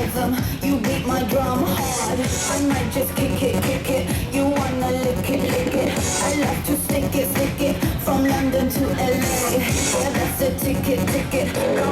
rhythm, you beat my drum hard. I might just kick it, you wanna lick it. I love to stick it, from London to LA. Yeah, that's a ticket. Come